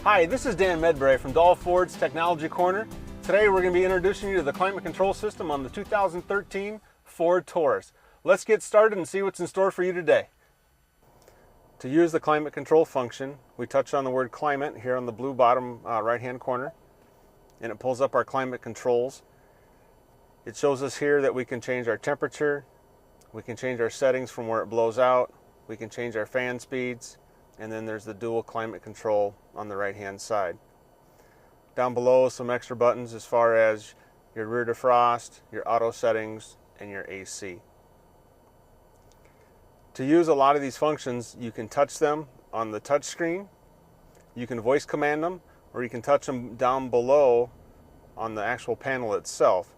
Hi, this is Dan Medbury from Dahl Ford's Technology Corner. Today we're going to be introducing you to the climate control system on the 2013 Ford Taurus. Let's get started and see what's in store for you today. To use the climate control function, we touch on the word climate here on the blue bottom right hand corner, and it pulls up our climate controls. It shows us here that we can change our temperature, we can change our settings from where it blows out, we can change our fan speeds, and then there's the dual climate control on the right hand side. Down below, some extra buttons as far as your rear defrost, your auto settings, and your AC. To use a lot of these functions, you can touch them on the touch screen, you can voice command them, or you can touch them down below on the actual panel itself.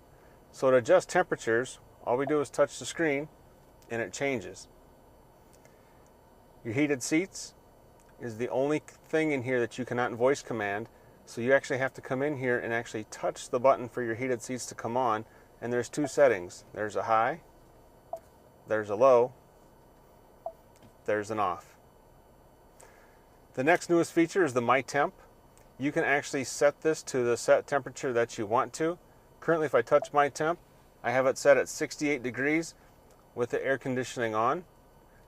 So to adjust temperatures, all we do is touch the screen and it changes. Your heated seats is the only thing in here that you cannot voice command, so you actually have to come in here and actually touch the button for your heated seats to come on, and there's two settings. There's a high, there's a low, there's an off. The next newest feature is the My Temp. You can actually set this to the set temperature that you want to. Currently, if I touch My Temp, I have it set at 68 degrees with the air conditioning on,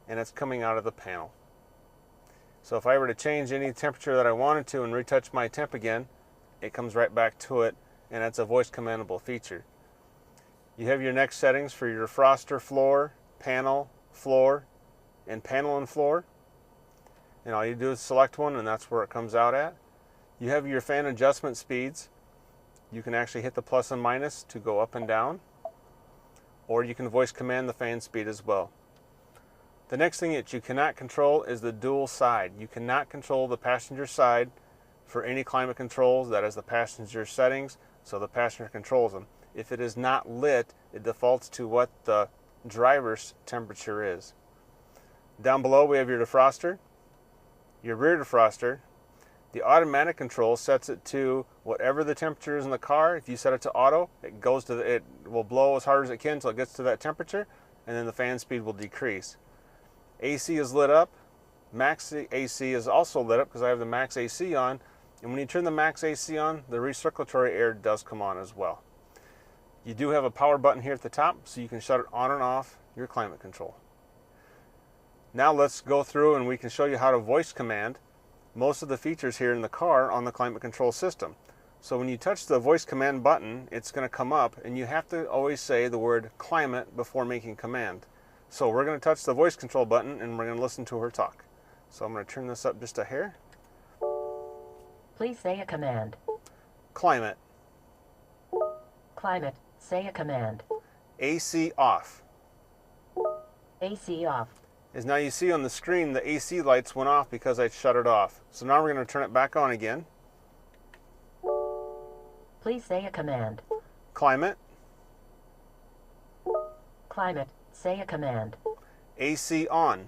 and it's coming out of the panel. So if I were to change any temperature that I wanted to and retouch My Temp again, it comes right back to it, and it's a voice commandable feature. You have your next settings for your defroster floor, panel, floor, and panel and floor. And all you do is select one, and that's where it comes out at. You have your fan adjustment speeds. You can actually hit the plus and minus to go up and down, or you can voice command the fan speed as well. The next thing that you cannot control is the dual side. You cannot control the passenger side for any climate controls. That is the passenger settings, so the passenger controls them. If it is not lit, it defaults to what the driver's temperature is. Down below we have your defroster, your rear defroster. The automatic control sets it to whatever the temperature is in the car. If you set it to auto, it will blow as hard as it can until it gets to that temperature, and then the fan speed will decrease. AC is lit up. Max AC is also lit up because I have the max AC on, and when you turn the max AC on, the recirculatory air does come on as well. You do have a power button here at the top, so you can shut it on and off your climate control. Now let's go through and we can show you how to voice command most of the features here in the car on the climate control system. So when you touch the voice command button, it's going to come up, and you have to always say the word climate before making command. So we're going to touch the voice control button and we're going to listen to her talk. So I'm going to turn this up just a hair. Please say a command. Climate. Climate, say a command. AC off. AC off. As now you see on the screen, the AC lights went off because I shut it off. So now we're going to turn it back on again. Please say a command. Climate. Climate, say a command. AC on.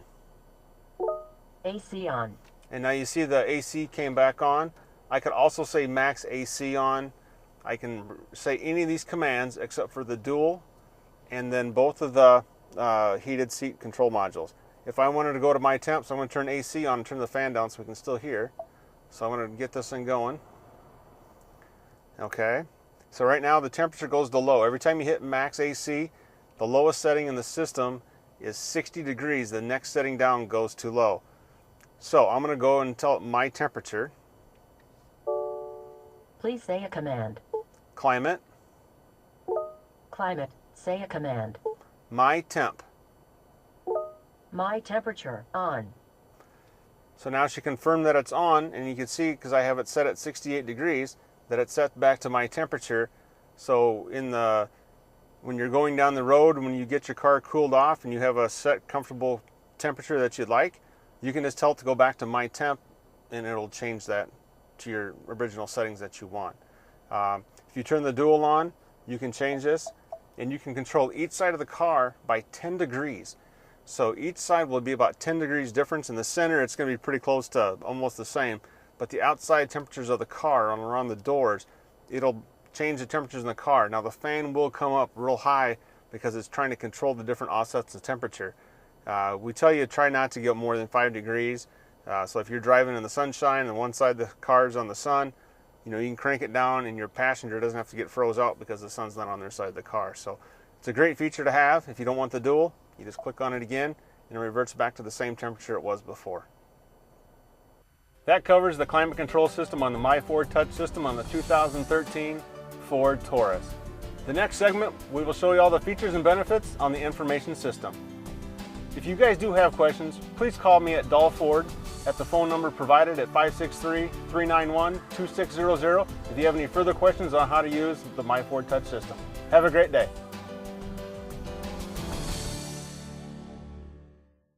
AC on. And now you see the AC came back on. I could also say max AC on. I can say any of these commands except for the dual and then both of the heated seat control modules. If I wanted to go to My Temps, I'm going to turn AC on and turn the fan down so we can still hear. So I'm going to get this thing going. Okay. So right now the temperature goes to low. Every time you hit max AC, the lowest setting in the system is 60 degrees. The next setting down goes to low. So I'm going to go and tell it my temperature. Please say a command. Climate. Climate, say a command. My temp. My temperature, on. So now she confirmed that it's on, and you can see, because I have it set at 68 degrees, that it's set back to my temperature. So when you're going down the road, when you get your car cooled off and you have a set comfortable temperature that you'd like, you can just tell it to go back to My Temp, and it'll change that to your original settings that you want. If you turn the dual on, you can change this, and you can control each side of the car by 10 degrees. So each side will be about 10 degrees difference. In the center, it's going to be pretty close to almost the same. But the outside temperatures of the car around the doors, it'll change the temperatures in the car. Now the fan will come up real high because it's trying to control the different offsets of temperature. We tell you try not to get more than 5 degrees. So if you're driving in the sunshine and one side of the car is on the sun, you can crank it down and your passenger doesn't have to get froze out because the sun's not on their side of the car. So it's a great feature to have. If you don't want the dual, you just click on it again and it reverts back to the same temperature it was before. That covers the climate control system on the My Ford Touch system on the 2013 Ford Taurus. The next segment, we will show you all the features and benefits on the information system. If you guys do have questions, please call me at Dahl Ford at the phone number provided at 563-391-2600 if you have any further questions on how to use the My Ford Touch system. Have a great day.